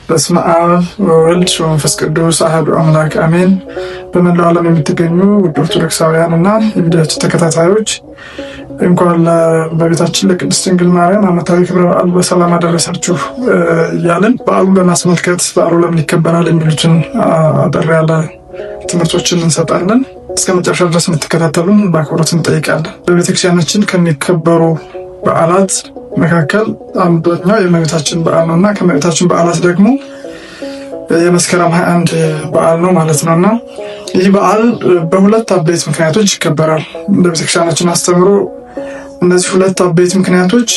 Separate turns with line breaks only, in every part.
በስመ አብ ወወልድ ወመንፈስ ቅዱስ አሐዱ አምላክ አሜን። በመላው ዓለም የምትገኙ ውድ ኦርቶዶክሳውያን እና የቪዲዮአችን ተከታታዮች እንኳን ለቤታችን ለቅድስት ድንግል ማርያም ዓመታዊ ክብረ በዓል በሰላም አደረሳችሁ እያልን በዓሉን ለማስመልከት በዓሉ ለምን ይከበራል የሚሉትን አጠር ያለ ትምህርቶችን እንሰጣለን። እስከ መጨረሻ ድረስ የምትከታተሉን በአክብሮት እንጠይቃለን። በቤተክርስቲያናችን ከሚከበሩ በዓላት መካከል አንደኛው የእመቤታችን በዓል ነውና ከእመቤታችን በዓላት ደግሞ የመስከረም 21 በዓል ነው ማለት ነውና ይህ በዓል በሁለት አበይት ምክንያቶች ይከበራል። እንደ ቤተክርስቲያናችን አስተምሮ እነዚህ ሁለት አበይት ምክንያቶች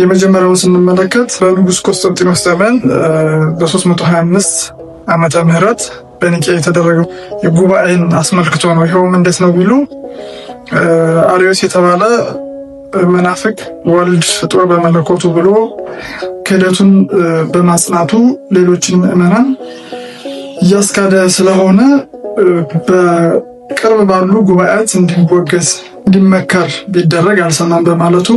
የመጀመሪያውን ስንመለከት በንጉሥ ቆስጠንጢኖስ ዘመን በ325 ዓመተ ምህረት በኒቅያ የተደረገው የጉባኤን አስመልክቶ ነው። ይኸውም እንዴት ነው ቢሉ አርዮስ የተባለ መናፍቅ ወልድ ፍጡር በመለኮቱ ብሎ ክህደቱን በማጽናቱ ሌሎችን ምዕመናን እያስካደ ስለሆነ በቅርብ ባሉ ጉባኤያት እንዲወገዝ እንዲመከር ቢደረግ አልሰማም በማለቱ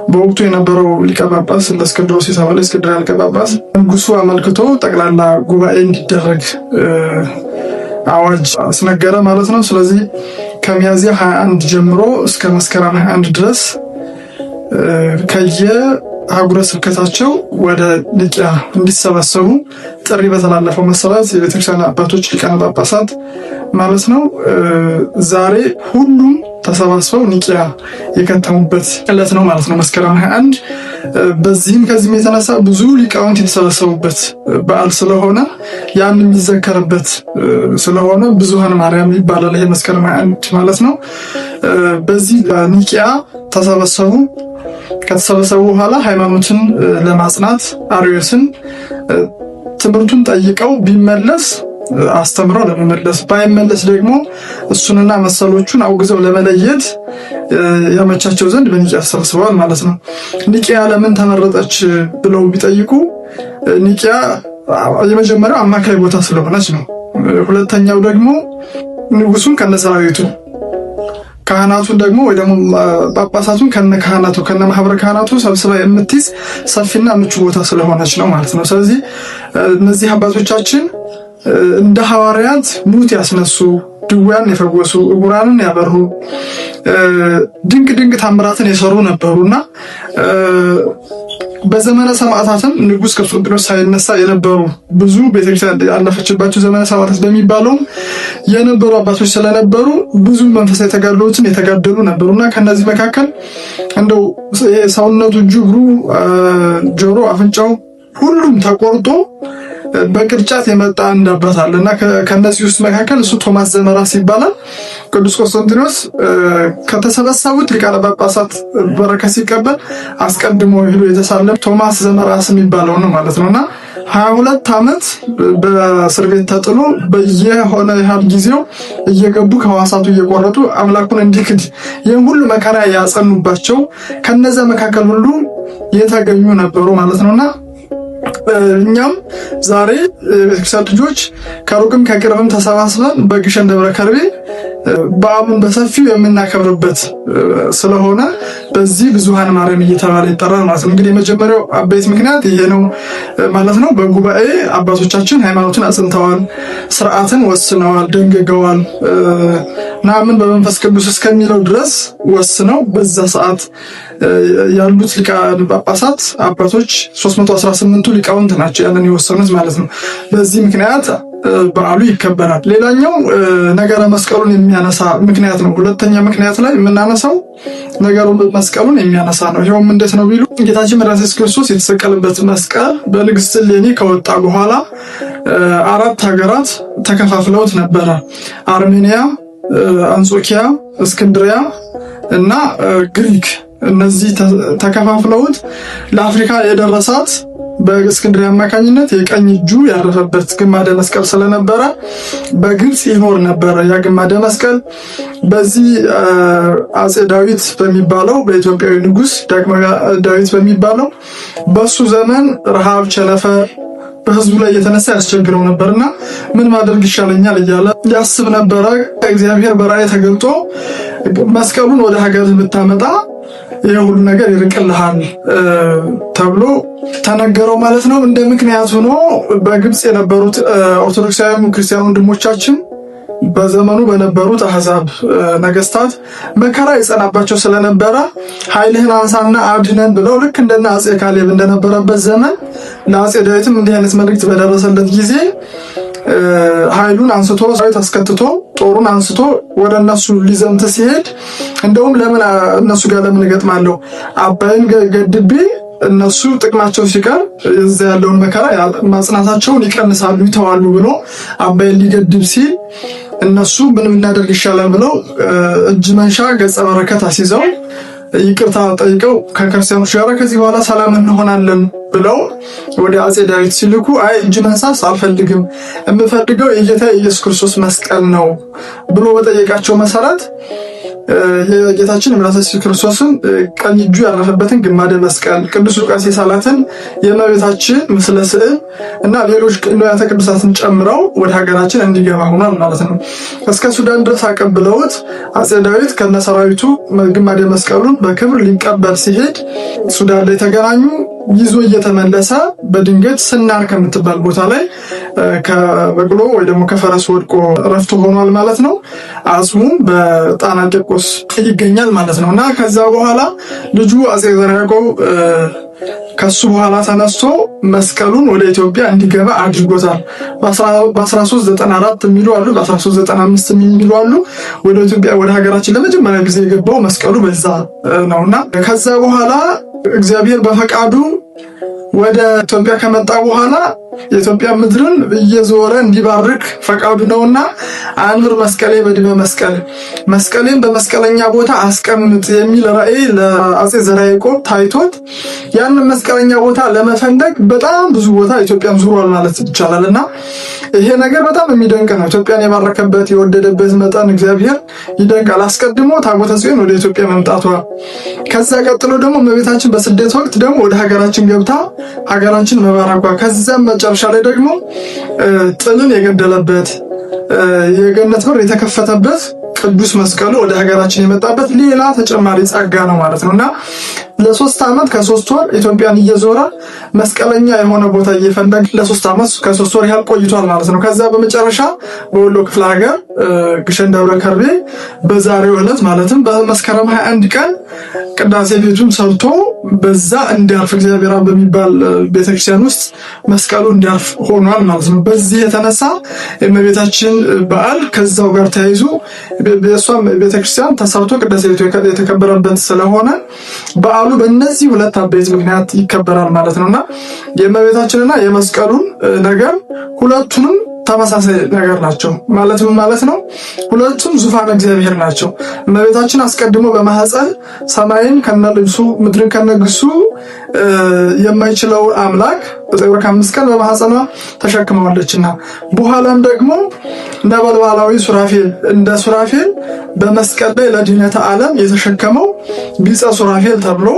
በወቅቱ የነበረው ሊቀ ጳጳስ ለእስክንድሮስ የተባለ የእስክንድርያ ሊቀ ጳጳስ ንጉሱ አመልክቶ ጠቅላላ ጉባኤ እንዲደረግ አዋጅ አስነገረ ማለት ነው። ስለዚህ ከሚያዝያ 21 ጀምሮ እስከ መስከረም 21 ድረስ ከየአህጉረ ስብከታቸው ወደ ኒቅያ እንዲሰበሰቡ ጥሪ በተላለፈው መሰረት የቤተክርስቲያን አባቶች ሊቃነ ጳጳሳት ማለት ነው ዛሬ ሁሉም ተሰባስበው ኒቅያ የከተሙበት ዕለት ነው ማለት ነው፣ መስከረም 21። በዚህም ከዚህም የተነሳ ብዙ ሊቃውንት የተሰበሰቡበት በዓል ስለሆነ ያን የሚዘከርበት ስለሆነ ብዙኃን ማርያም ይባላል ይሄ መስከረም 21 ማለት ነው። በዚህ ኒቅያ ተሰበሰቡ። ከተሰበሰቡ በኋላ ሃይማኖትን ለማጽናት አርዮስን ትምህርቱን ጠይቀው ቢመለስ አስተምረው ለመመለስ ባይመለስ ደግሞ እሱንና መሰሎቹን አውግዘው ለመለየት ያመቻቸው ዘንድ በኒቅያ ተሰብስበዋል ማለት ነው። ኒቅያ ለምን ተመረጠች ብለው ቢጠይቁ ኒቅያ የመጀመሪያው አማካይ ቦታ ስለሆነች ነው። ሁለተኛው ደግሞ ንጉሱን ከነሰራዊቱ ካህናቱን ደግሞ ወይ ደግሞ ጳጳሳቱን ከነካህናቱ ከነማህበረ ካህናቱ ሰብስባ የምትይዝ ሰፊና ምቹ ቦታ ስለሆነች ነው ማለት ነው። ስለዚህ እነዚህ አባቶቻችን እንደ ሐዋርያት ሙት ያስነሱ፣ ድውያን የፈወሱ፣ ዕውራንን ያበሩ፣ ድንቅ ድንቅ ታምራትን የሰሩ ነበሩና በዘመነ ሰማዕታትም ንጉሥ ቆስጠንጢኖስ ሳይነሳ የነበሩ ብዙ ቤተክርስቲያን ያለፈችባቸው ዘመነ ሰማዕታት በሚባለው የነበሩ አባቶች ስለነበሩ ብዙ መንፈሳዊ ተጋድሎችን የተጋደሉ ነበሩና ከነዚህ መካከል እንደው ሰውነቱ እግሩ፣ ጆሮ፣ አፍንጫው ሁሉም ተቆርጦ በቅርጫት የመጣ አንድ አባት አለና ከነዚህ ውስጥ መካከል እሱ ቶማስ ዘመራስ ይባላል። ቅዱስ ቆስጠንጢኖስ ከተሰበሰቡት ሊቃነ ጳጳሳት በረከት ሲቀበል አስቀድሞ ሄዶ የተሳለም ቶማስ ዘመራስ የሚባለው ነው ማለት ነውና 22 ዓመት በእስር ቤት ተጥሎ በየሆነ ያህል ጊዜው እየገቡ ከዋሳቱ እየቆረጡ አምላኩን እንዲክድ ይህን ሁሉ መከራ ያጸኑባቸው ከነዛ መካከል ሁሉ የተገኙ ነበሩ ማለት ነውና እኛም ዛሬ የቤተክርስቲያን ልጆች ከሩቅም ከቅርብም ተሰባስበን በግሸን ደብረ ከርቤ በዓሉን በሰፊው የምናከብርበት ስለሆነ በዚህ ብዙኃን ማርያም እየተባለ ይጠራል ማለት ነው። እንግዲህ የመጀመሪያው አበይት ምክንያት ይሄ ነው ማለት ነው። በጉባኤ አባቶቻችን ሃይማኖትን አጽንተዋል፣ ስርዓትን ወስነዋል፣ ደንግገዋል። ናምን በመንፈስ ቅዱስ እስከሚለው ድረስ ወስነው በዛ ሰዓት ያሉት ሊቃነ ጳጳሳት አባቶች 318ቱ ሊቃውንት ናቸው ያንን የወሰኑት ማለት ነው። በዚህ ምክንያት በዓሉ ይከበራል። ሌላኛው ነገረ መስቀሉን የሚያነሳ ምክንያት ነው። ሁለተኛ ምክንያት ላይ የምናነሳው ነገሩ መስቀሉን የሚያነሳ ነው። ይኸውም እንዴት ነው ቢሉ ጌታችን መድኃኒታችን ኢየሱስ ክርስቶስ የተሰቀለበት መስቀል በንግሥት እሌኒ ከወጣ በኋላ 4 ሀገራት ተከፋፍለውት ነበረ። አርሜኒያ፣ አንጾኪያ፣ እስክንድሪያ እና ግሪክ። እነዚህ ተከፋፍለውት ለአፍሪካ የደረሳት በእስክንድርያ አማካኝነት የቀኝ እጁ ያረፈበት ግማደ መስቀል ስለነበረ በግብጽ ይኖር ነበረ። ያ ግማደ መስቀል በዚህ አጼ ዳዊት በሚባለው በኢትዮጵያዊ ንጉስ ዳግማዊ ዳዊት በሚባለው በሱ ዘመን ረሃብ፣ ቸነፈር በህዝቡ ላይ የተነሳ ያስቸግረው ነበርና ምን ማድረግ ይሻለኛል እያለ ያስብ ነበረ። እግዚአብሔር በራእይ ተገልጦ መስቀሉን ወደ ሀገር ብታመጣ ይህ ሁሉ ነገር ይርቅልሃል ተብሎ ተነገረው ማለት ነው። እንደ ምክንያት ሆኖ በግብፅ የነበሩት ኦርቶዶክሳውያን ክርስቲያን ወንድሞቻችን በዘመኑ በነበሩት አሕዛብ ነገስታት መከራ ይጸናባቸው ስለነበረ ኃይልህን አንሳና አድነን ብለው ልክ እንደነ አጼ ካሌብ እንደነበረበት ዘመን ለአጼ ዳዊትም እንዲህ አይነት መልእክት በደረሰለት ጊዜ ኃይሉን አንስቶ ሰራዊት አስከትቶ ጦሩን አንስቶ ወደ እነሱ ሊዘምት ሲሄድ እንደውም ለምን እነሱ ጋር ለምን እገጥማለሁ አባይን ገድቤ እነሱ ጥቅማቸው ሲቀር እዛ ያለውን መከራ ማጽናታቸውን ይቀንሳሉ ይተዋሉ ብሎ አባይን ሊገድብ ሲል እነሱ ምንም እናደርግ ይሻላል ብለው እጅ መንሻ ገጸ በረከት አስይዘው ይቅርታ ጠይቀው ከክርስቲያኖች ጋር ከዚህ በኋላ ሰላም እንሆናለን ብለው ወደ አጼ ዳዊት ሲልኩ አይ እጅ መንሳት አልፈልግም የምፈልገው የጌታ ኢየሱስ ክርስቶስ መስቀል ነው ብሎ በጠየቃቸው መሰረት የጌታችን መድኃኒታችን ክርስቶስን ቀኝ እጁ ያረፈበትን ግማደ መስቀል ቅዱስ ሉቃስ የሳላትን የእመቤታችን ምስለ ስዕል እና ሌሎች ንዋያተ ቅዱሳትን ጨምረው ወደ ሀገራችን እንዲገባ ሆኗል ማለት ነው። እስከ ሱዳን ድረስ አቀብለውት አጼ ዳዊት ከነሰራዊቱ ግማደ መስቀሉን በክብር ሊቀበል ሲሄድ ሱዳን ላይ ተገናኙ። ይዞ እየተመለሰ በድንገት ስናር ከምትባል ቦታ ላይ ከበቅሎ ወይ ደግሞ ከፈረስ ወድቆ ረፍቶ ሆኗል ማለት ነው። አጽሙም በጣና ቂርቆስ ይገኛል ማለት ነው። እና ከዛ በኋላ ልጁ አጼ ዘርዓ ያዕቆብ ከሱ በኋላ ተነስቶ መስቀሉን ወደ ኢትዮጵያ እንዲገባ አድርጎታል። በ1394 የሚሉ አሉ፣ በ1395 የሚሉ አሉ። ወደ ኢትዮጵያ ወደ ሀገራችን ለመጀመሪያ ጊዜ የገባው መስቀሉ በዛ ነውና ከዛ በኋላ እግዚአብሔር በፈቃዱ ወደ ኢትዮጵያ ከመጣ በኋላ የኢትዮጵያ ምድርን እየዞረ እንዲባርክ ፈቃዱ ነውና አንብር መስቀሌ በዲበ መስቀል መስቀሌን በመስቀለኛ ቦታ አስቀምጥ የሚል ራእይ ለአጼ ዘርዓ ያዕቆብ ታይቶት ያንን መስቀለኛ ቦታ ለመፈንደቅ በጣም ብዙ ቦታ ኢትዮጵያን ዙሯል ማለት ይቻላልና ይሄ ነገር በጣም የሚደንቅ ነው። ኢትዮጵያን የባረከበት የወደደበት መጠን እግዚአብሔር ይደንቃል። አስቀድሞ ታቦተ ጽዮን ወደ ኢትዮጵያ መምጣቷ፣ ከዛ ቀጥሎ ደግሞ እመቤታችን በስደት ወቅት ደግሞ ወደ ሀገራችን ገብታ ሀገራችን መባረኳ፣ ከዛም መጨረሻ ላይ ደግሞ ጥልን የገደለበት የገነት በር የተከፈተበት ቅዱስ መስቀሉ ወደ ሀገራችን የመጣበት ሌላ ተጨማሪ ጸጋ ነው ማለት ነውና ለ3 ዓመት ከ3 ወር ኢትዮጵያን እየዞረ መስቀለኛ የሆነ ቦታ እየፈለገ ለ3 ዓመት ከ3 ወር ያህል ቆይቷል ማለት ነው። ከዛ በመጨረሻ በወሎ ክፍለ ሀገር ግሸን ደብረ ከርቤ በዛሬው ዕለት ማለትም በመስከረም 21 ቀን ቅዳሴ ቤቱን ሰርቶ በዛ እንዲያርፍ እግዚአብሔር በሚባል ቤተክርስቲያን ውስጥ መስቀሉ እንዲያርፍ ሆኗል ማለት ነው። በዚህ የተነሳ የእመቤታችን በዓል ከዛው ጋር ተያይዞ የሷም ቤተክርስቲያን ተሰርቶ ቅዳሴ ቤቱ የተከበረበት ስለሆነ በዓሉ በእነዚህ ሁለት አበይት ምክንያት ይከበራል ማለት ነውና የእመቤታችንና የመስቀሉን ነገር ሁለቱንም ተመሳሳይ ነገር ናቸው ማለት ነው። ሁለቱም ዙፋን እግዚአብሔር ናቸው። እመቤታችን አስቀድሞ በማህፀን ሰማይን ከነልብሱ ምድርን ከነግሱ የማይችለው አምላክ በ5 ቀን በማህፀኗ ተሸክመዋለችና በኋላም ደግሞ ነበልባላዊ ሱራፌል እንደ ሱራፌል በመስቀል ላይ ለድህነተ ዓለም የተሸከመው ቢጸ ሱራፌል ተብሎ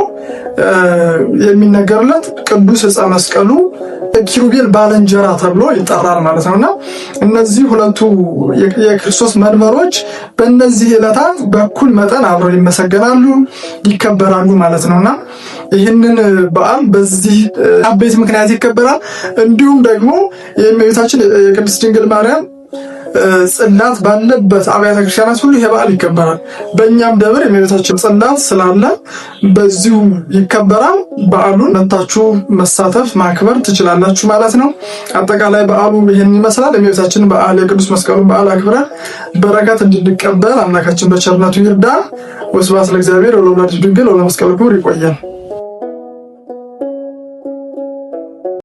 የሚነገርለት ቅዱስ ዕፀ መስቀሉ ኪሩቤል ባለንጀራ ተብሎ ይጠራል ማለት ነውና እነዚህ ሁለቱ የክርስቶስ መንበሮች በእነዚህ ዕለታት በኩል መጠን አብረው ይመሰገናሉ፣ ይከበራሉ ማለት ነውና ይህንን በዓል በዚህ አበይት ምክንያት ይከበራል። እንዲሁም ደግሞ የእመቤታችን የቅድስት ድንግል ማርያም ጽላት ባለበት አብያተ ክርስቲያናት ሁሉ ይሄ በዓል ይከበራል። በእኛም ደብር የእመቤታችን ጽላት ስላለ በዚሁ ይከበራል። በዓሉን መጥታችሁ መሳተፍ ማክበር ትችላላችሁ ማለት ነው። አጠቃላይ በዓሉ ይሄን ይመስላል። የእመቤታችን በዓል የቅዱስ መስቀሉን በዓል አክብረን በረከት እንድንቀበል አምላካችን በቸርነቱ ይርዳ። ወስብሐት ለእግዚአብሔር ወለወላዲቱ ድንግል ወለመስቀሉ ክቡር። ይቆያል።